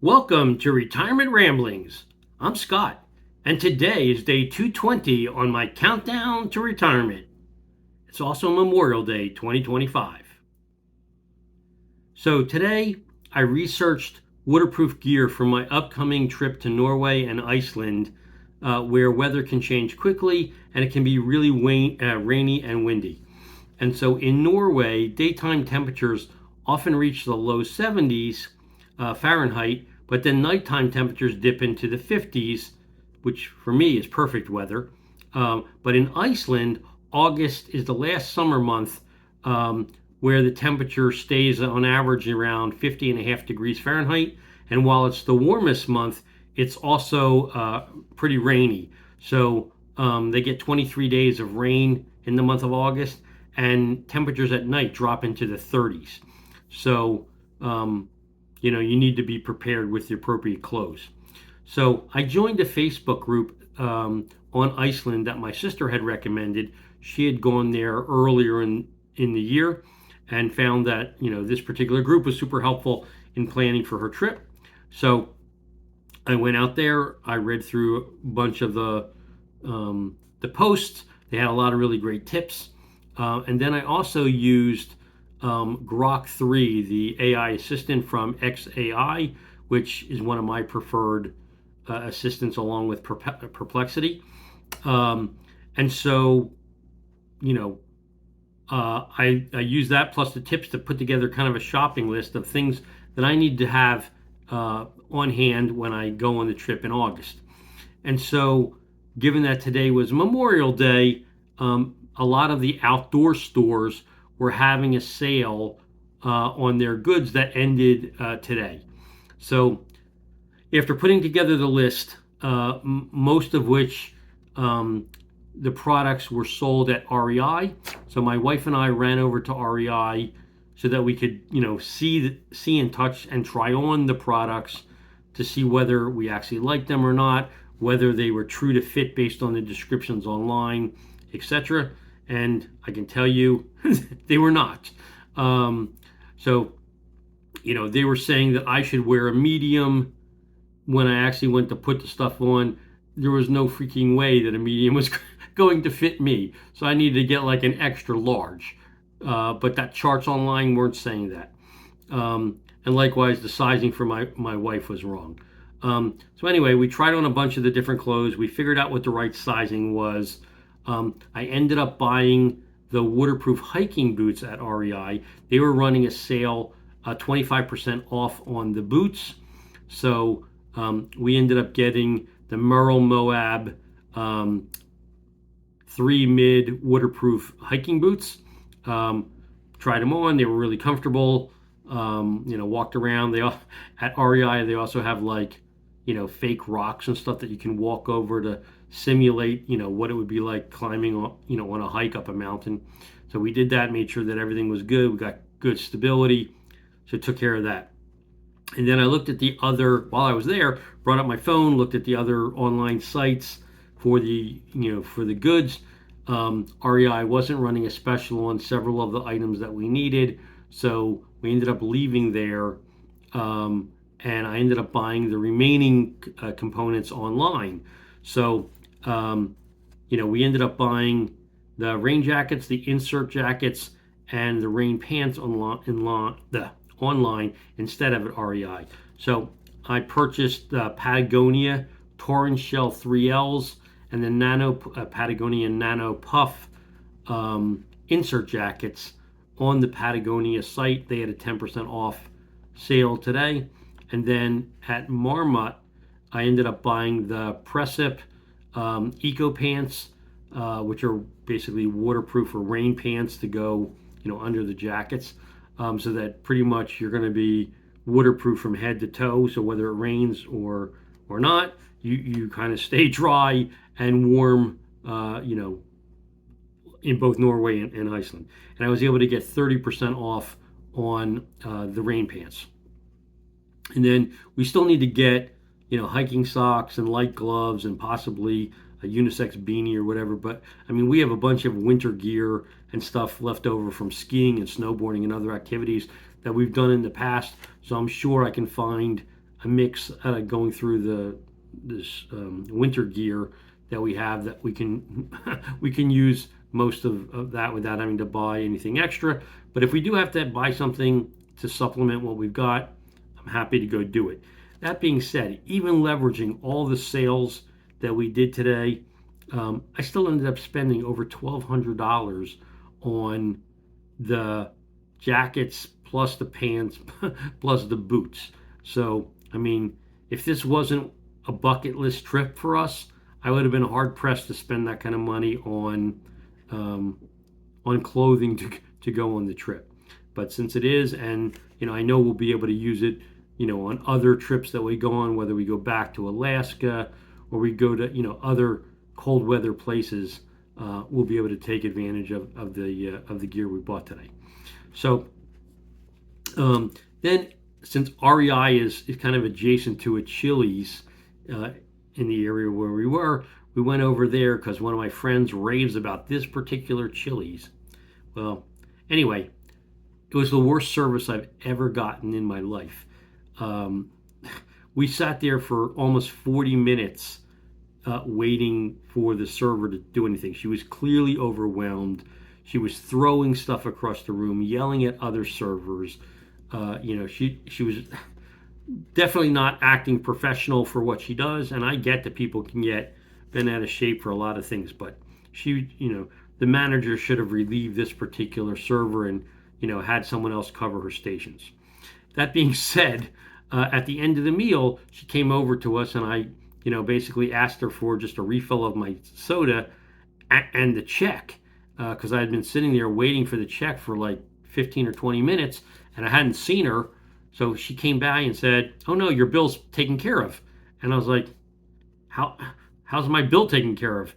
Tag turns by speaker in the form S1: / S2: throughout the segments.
S1: Welcome to Retirement Ramblings. I'm Scott, and today is day 220 on my countdown to retirement. It's also Memorial Day 2025. So today I researched waterproof gear for my upcoming trip to Norway and Iceland, where weather can change quickly and it can be really rainy and windy. And so in Norway, daytime temperatures often reach the low 70s Fahrenheit, but then nighttime temperatures dip into the 50s, which for me is perfect weather. But in Iceland, August is the last summer month where the temperature stays on average around 50.5 degrees Fahrenheit. And while it's the warmest month, it's also pretty rainy. So they get 23 days of rain in the month of August, and temperatures at night drop into the 30s. So, you need to be prepared with the appropriate clothes. So I joined a Facebook group on Iceland that my sister had recommended. She had gone there earlier in the year and found that this particular group was super helpful in planning for her trip. So I went out there. I read through a bunch of the posts. They had a lot of really great tips, and then I also used Grok 3, the AI assistant from XAI, which is one of my preferred assistants along with Perplexity. And so, I use that plus the tips to put together kind of a shopping list of things that I need to have on hand when I go on the trip in August. And so, given that today was Memorial Day, a lot of the outdoor stores were having a sale on their goods that ended today. So, after putting together the list, most of which the products were sold at REI. So my wife and I ran over to REI so that we could, see and touch and try on the products to see whether we actually liked them or not, whether they were true to fit based on the descriptions online, etc. And I can tell you, they were not. So, they were saying that I should wear a medium. When I actually went to put the stuff on, there was no freaking way that a medium was going to fit me. So I needed to get like an extra large. But that charts online weren't saying that. And likewise, the sizing for my wife was wrong. So anyway, we tried on a bunch of the different clothes. We figured out what the right sizing was. I ended up buying the waterproof hiking boots at REI. They were running a sale, 25% off on the boots. So we ended up getting the Merrell Moab 3 mid waterproof hiking boots. Tried them on. They were really comfortable. Walked around. At REI, they also have fake rocks and stuff that you can walk over to simulate, what it would be like climbing, on a hike up a mountain. So we did that, made sure that everything was good. We got good stability. So took care of that. And then I looked at the other, while I was there, brought up my phone, looked at the other online sites for the goods. REI wasn't running a special on several of the items that we needed. So we ended up leaving there. And I ended up buying the remaining components online. So, we ended up buying the rain jackets, the insert jackets, and the rain pants online instead of at REI. So I purchased the Patagonia Torrent Shell 3Ls and the Patagonia Nano Puff insert jackets on the Patagonia site. They had a 10% off sale today. And then at Marmot, I ended up buying the Pressip Eco Pants, which are basically waterproof or rain pants to go, under the jackets, so that pretty much you're going to be waterproof from head to toe. So whether it rains or not, you kind of stay dry and warm, in both Norway and Iceland. And I was able to get 30% off on the rain pants. And then we still need to get, hiking socks and light gloves and possibly a unisex beanie or whatever. But I mean, we have a bunch of winter gear and stuff left over from skiing and snowboarding and other activities that we've done in the past. So I'm sure I can find a mix going through this winter gear that we have that we can we can use most of that without having to buy anything extra. But if we do have to buy something to supplement what we've got, I'm happy to go do it. That being said, even leveraging all the sales that we did today, I still ended up spending over $1,200 on the jackets plus the pants plus the boots. So, I mean, if this wasn't a bucket list trip for us, I would have been hard pressed to spend that kind of money um, on clothing to go on the trip. But since it is, and I know we'll be able to use it, on other trips that we go on, whether we go back to Alaska or we go to other cold weather places, we'll be able to take advantage of the gear we bought today. So then, since REI is kind of adjacent to a Chili's in the area where we went over there because one of my friends raves about this particular Chili's. Well, anyway, it was the worst service I've ever gotten in my life. Um, we sat there for almost 40 minutes waiting for the server to do anything. She was clearly overwhelmed. She was throwing stuff across the room, yelling at other servers. She was definitely not acting professional for what she does. And I get that people can get bent out of shape for a lot of things, but the manager should have relieved this particular server and had someone else cover her stations. That being said, at the end of the meal, she came over to us and I, basically asked her for just a refill of my soda and the check because I had been sitting there waiting for the check for like 15 or 20 minutes and I hadn't seen her. So she came by and said, "Oh no, your bill's taken care of." And I was like, "How? How's my bill taken care of?"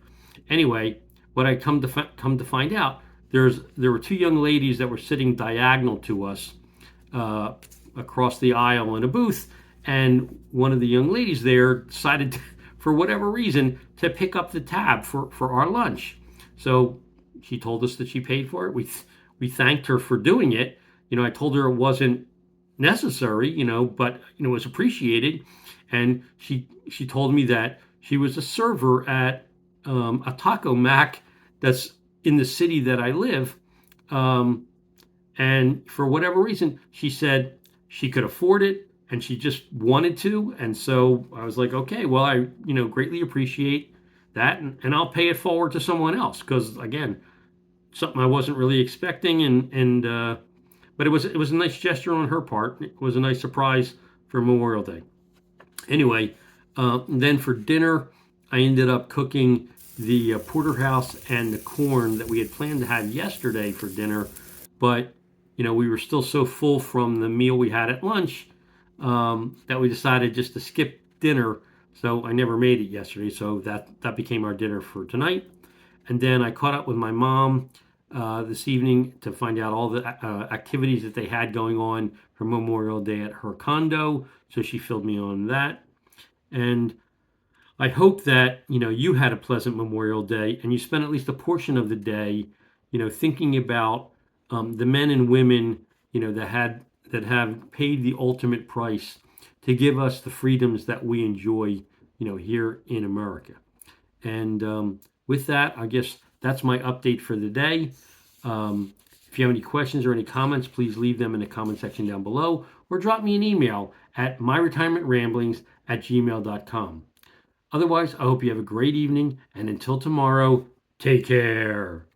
S1: Anyway, what I come to find out, there were two young ladies that were sitting diagonal to us uh, across the aisle in a booth, and one of the young ladies there decided, for whatever reason, to pick up the tab for our lunch. So she told us that she paid for it. We thanked her for doing it. I told her it wasn't necessary, but it was appreciated. And she told me that she was a server at a taco mac that's in the city that I live. Um, and for whatever reason, she said she could afford it and she just wanted to. And so I was like, okay, well, I, greatly appreciate that. And I'll pay it forward to someone else. Cause again, something I wasn't really expecting. But it was a nice gesture on her part. It was a nice surprise for Memorial Day. Anyway, then for dinner, I ended up cooking the porterhouse and the corn that we had planned to have yesterday for dinner, but we were still so full from the meal we had at lunch that we decided just to skip dinner. So I never made it yesterday. So that became our dinner for tonight. And then I caught up with my mom this evening to find out all the activities that they had going on for Memorial Day at her condo. So she filled me on that. And I hope that you had a pleasant Memorial Day and you spent at least a portion of the day, thinking about the men and women, that have paid the ultimate price to give us the freedoms that we enjoy, here in America. And with that, I guess that's my update for the day. If you have any questions or any comments, please leave them in the comment section down below or drop me an email at myretirementramblings@gmail.com. Otherwise, I hope you have a great evening, and until tomorrow, take care.